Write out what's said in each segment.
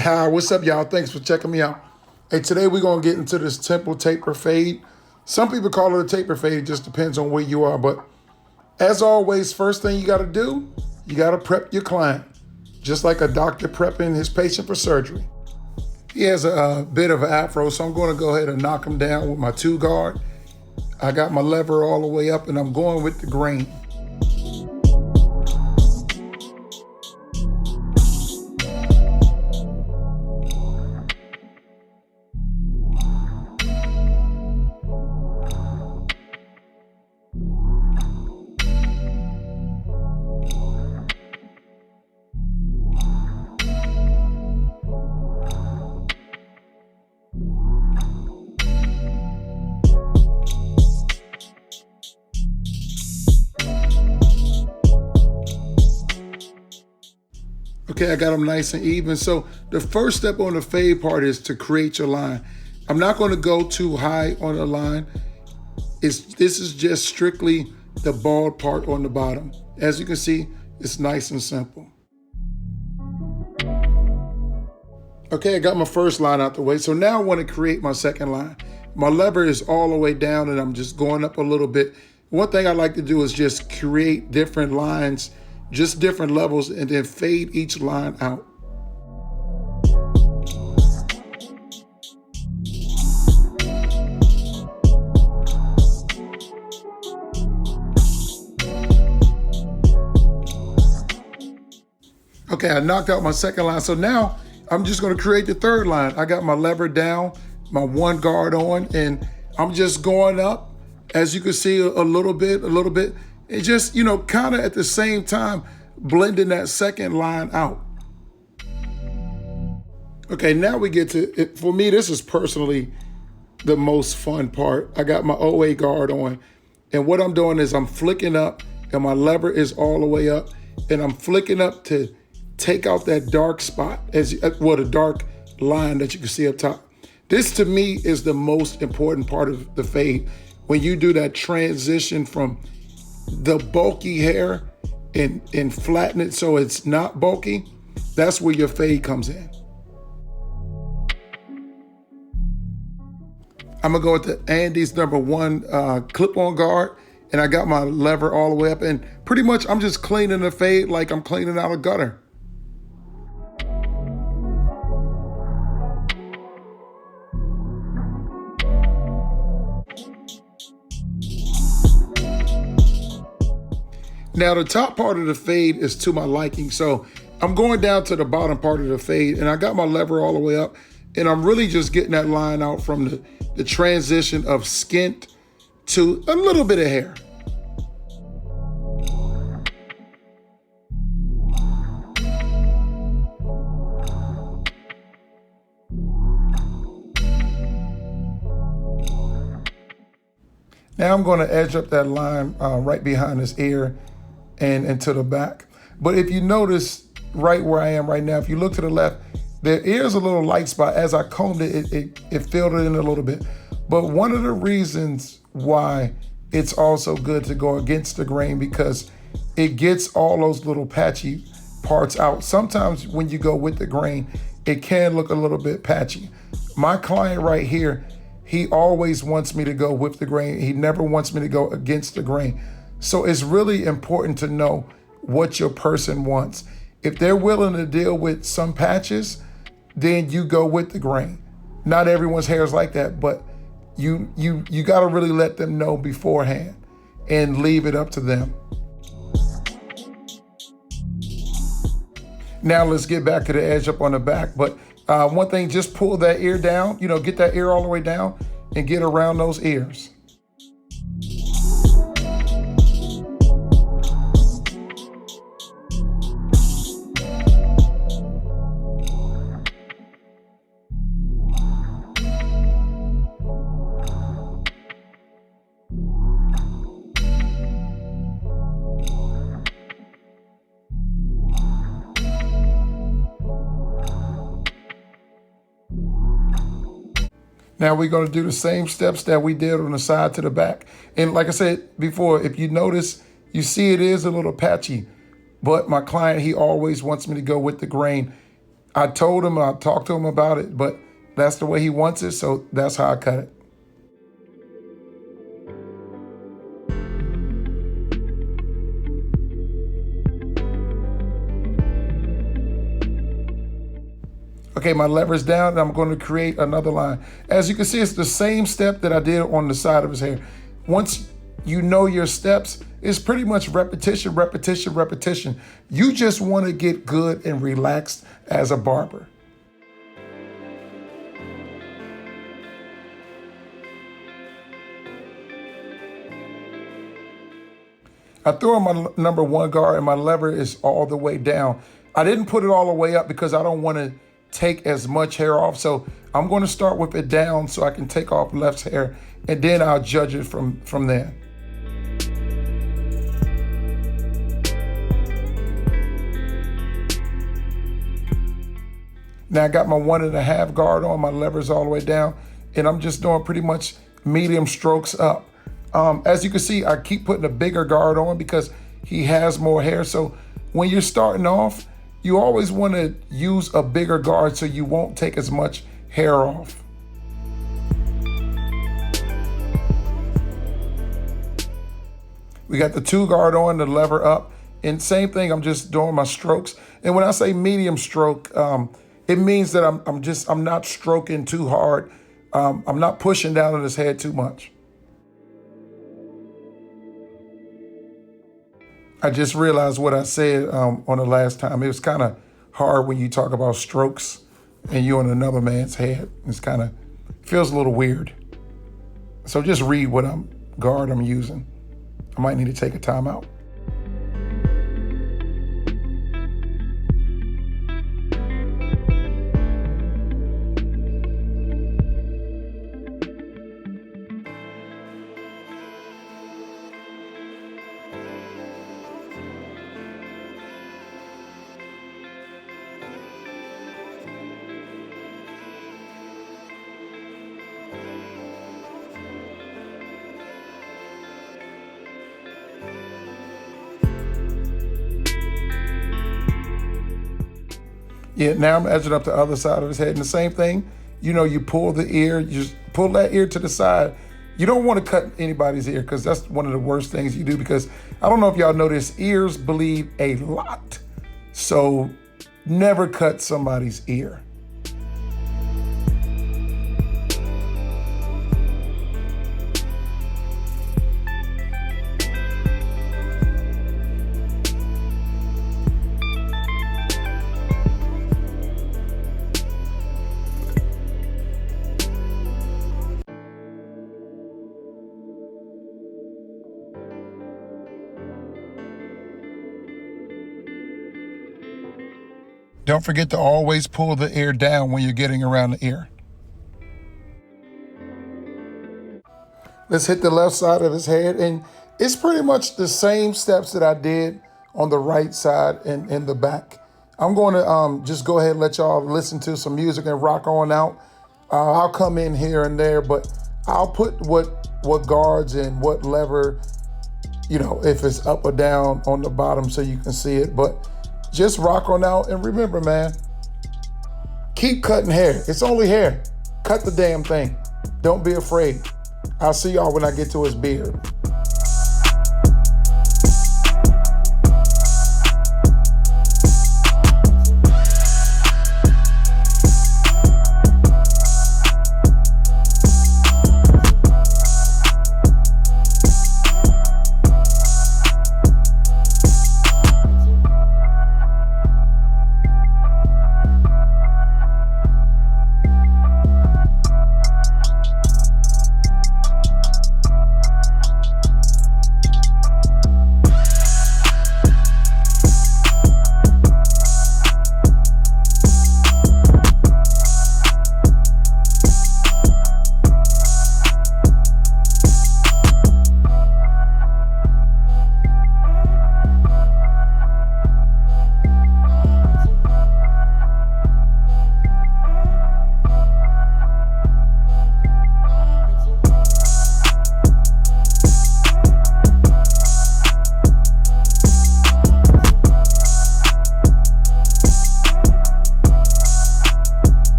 Hi, what's up, y'all? Thanks for checking me out. Hey, today we're gonna get into this temple taper fade. Some people call it a taper fade, it just depends on where you are. But as always, first thing you gotta do, you gotta prep your client. Just like a doctor prepping his patient for surgery. He has a bit of an afro, so I'm gonna go ahead and knock him down with my 2 guard. I got my lever all the way up and I'm going with the grain. Okay, I got them nice and even. So the first step on the fade part is to create your line. I'm not going to go too high on the line. This is just strictly the bald part on the bottom. As you can see, it's nice and simple. Okay, I got my first line out the way. So now I want to create my second line. My lever is all the way down and I'm just going up a little bit. One thing I like to do is just create different lines, just different levels, and then fade each line out. Okay, I knocked out my second line. So now I'm just gonna create the third line. I got my lever down, my 1 guard on, and I'm just going up, as you can see, a little bit. And just, kind of at the same time, blending that second line out. Okay, now we get to it. For me, this is personally the most fun part. I got my OA guard on, and what I'm doing is I'm flicking up, and my lever is all the way up, and I'm flicking up to take out that dark spot, the dark line that you can see up top. This to me is the most important part of the fade. When you do that transition from the bulky hair and flatten it so it's not bulky, that's where your fade comes in. I'm gonna go with the Andy's #1 clip-on guard, and I got my lever all the way up, and pretty much I'm just cleaning the fade like I'm cleaning out a gutter. Now the top part of the fade is to my liking, so I'm going down to the bottom part of the fade, and I got my lever all the way up, and I'm really just getting that line out from the transition of skint to a little bit of hair. Now I'm going to edge up that line right behind his ear and to the back. But if you notice right where I am right now, if you look to the left, there is a little light spot. As I combed it filled it in a little bit. But one of the reasons why it's also good to go against the grain, because it gets all those little patchy parts out. Sometimes when you go with the grain, it can look a little bit patchy. My client right here, he always wants me to go with the grain. He never wants me to go against the grain. So it's really important to know what your person wants. If they're willing to deal with some patches, then you go with the grain. Not everyone's hair is like that, but you got to really let them know beforehand and leave it up to them. Now let's get back to the edge up on the back. But one thing, just pull that ear down, get that ear all the way down and get around those ears. Now we're going to do the same steps that we did on the side to the back. And like I said before, if you notice, you see it is a little patchy, but my client, he always wants me to go with the grain. I told him, I talked to him about it, but that's the way he wants it, so that's how I cut it. Okay, my lever's down, and I'm going to create another line. As you can see, it's the same step that I did on the side of his hair. Once you know your steps, it's pretty much repetition, repetition, repetition. You just want to get good and relaxed as a barber. I threw on my number one guard and my lever is all the way down. I didn't put it all the way up because I don't want to take as much hair off. So I'm going to start with it down so I can take off left's hair, and then I'll judge it from there. Now I got my 1.5 guard on, my lever's all the way down, and I'm just doing pretty much medium strokes up. As you can see, I keep putting a bigger guard on because he has more hair. So when you're starting off, you always want to use a bigger guard so you won't take as much hair off. We got the 2 guard on, the lever up, and same thing, I'm just doing my strokes. And when I say medium stroke, it means that I'm not stroking too hard. I'm not pushing down on his head too much. I just realized what I said on the last time. It was kind of hard when you talk about strokes and you're on another man's head. It's kind of feels a little weird. So just read what guard I'm using. I might need to take a time out. Yeah, now I'm edging up the other side of his head. And the same thing, you pull the ear, you just pull that ear to the side. You don't want to cut anybody's ear because that's one of the worst things you do, because I don't know if y'all know this, ears bleed a lot. So never cut somebody's ear. Don't forget to always pull the ear down when you're getting around the ear. Let's hit the left side of his head, and it's pretty much the same steps that I did on the right side and in the back. I'm going to just go ahead and let y'all listen to some music and rock on out. I'll come in here and there, but I'll put what guards and what lever, if it's up or down on the bottom so you can see it. But just rock on out, and remember, man, keep cutting hair. It's only hair. Cut the damn thing. Don't be afraid. I'll see y'all when I get to his beard.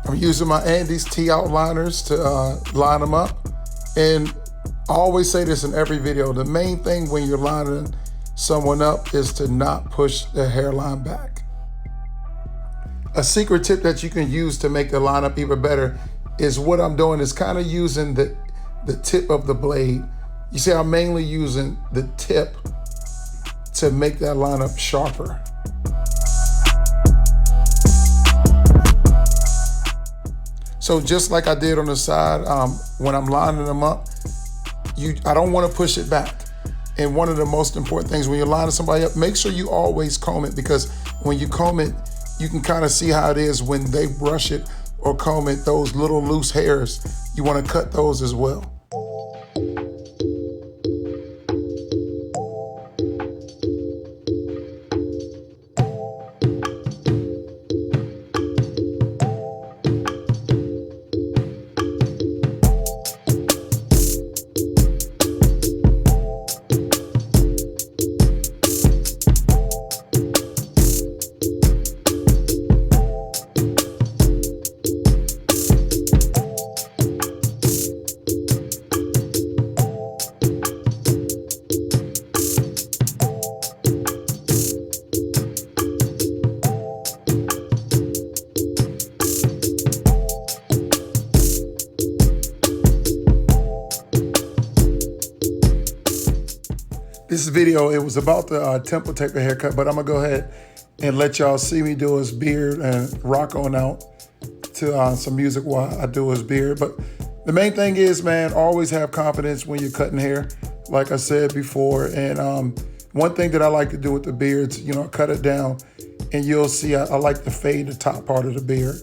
I'm using my Andes T outliners to line them up. And I always say this in every video, the main thing when you're lining someone up is to not push the hairline back. A secret tip that you can use to make the lineup even better is what I'm doing is kind of using the tip of the blade. You see, I'm mainly using the tip to make that lineup sharper. So just like I did on the side, when I'm lining them up, I don't want to push it back. And one of the most important things when you're lining somebody up, make sure you always comb it, because when you comb it, you can kind of see how it is when they brush it or comb it, those little loose hairs, you want to cut those as well. This video, it was about the temple taper haircut, but I'm gonna go ahead and let y'all see me do his beard and rock on out to some music while I do his beard. But the main thing is, man, always have confidence when you're cutting hair, like I said before. And one thing that I like to do with the beards, you know, I cut it down and you'll see I like to fade the top part of the beard.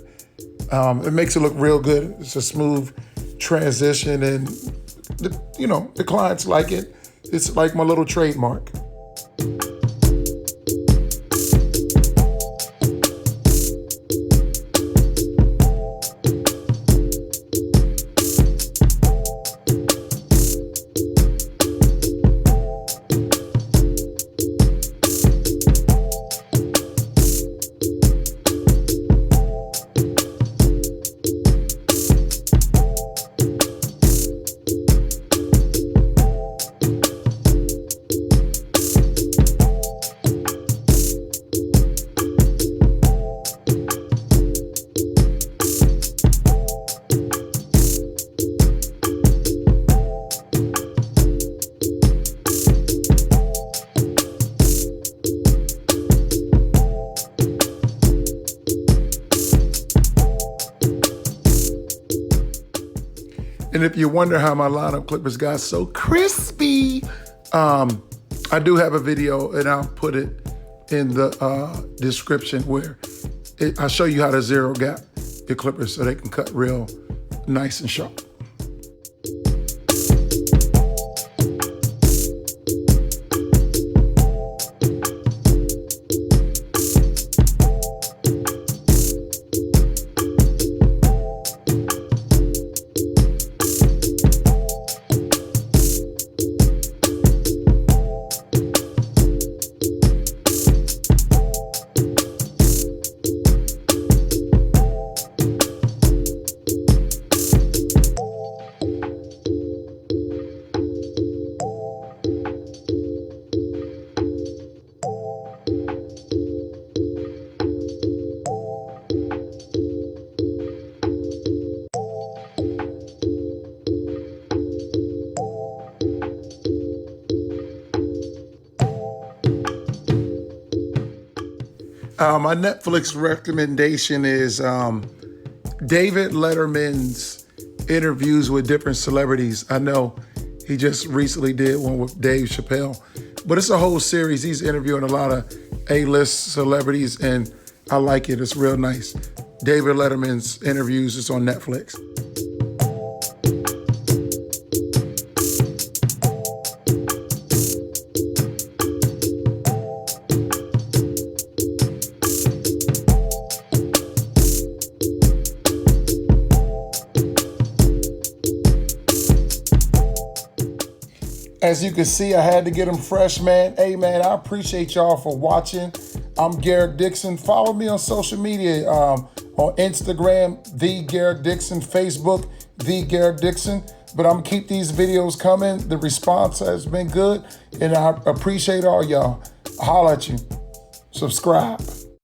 It makes it look real good. It's a smooth transition and, the clients like it. It's like my little trademark. And if you wonder how my lineup clippers got so crispy, I do have a video and I'll put it in the description where I show you how to zero gap your clippers so they can cut real nice and sharp. My Netflix recommendation is David Letterman's interviews with different celebrities. I know he just recently did one with Dave Chappelle, but it's a whole series. He's interviewing a lot of A-list celebrities, and I like it. It's real nice. David Letterman's interviews is on Netflix. As you can see, I had to get them fresh, man. Hey, man, I appreciate y'all for watching. I'm Garrick Dixon. Follow me on social media, on Instagram, The Garrick Dixon, Facebook, The Garrick Dixon. But I'm going to keep these videos coming. The response has been good, and I appreciate all y'all. Holla at you. Subscribe.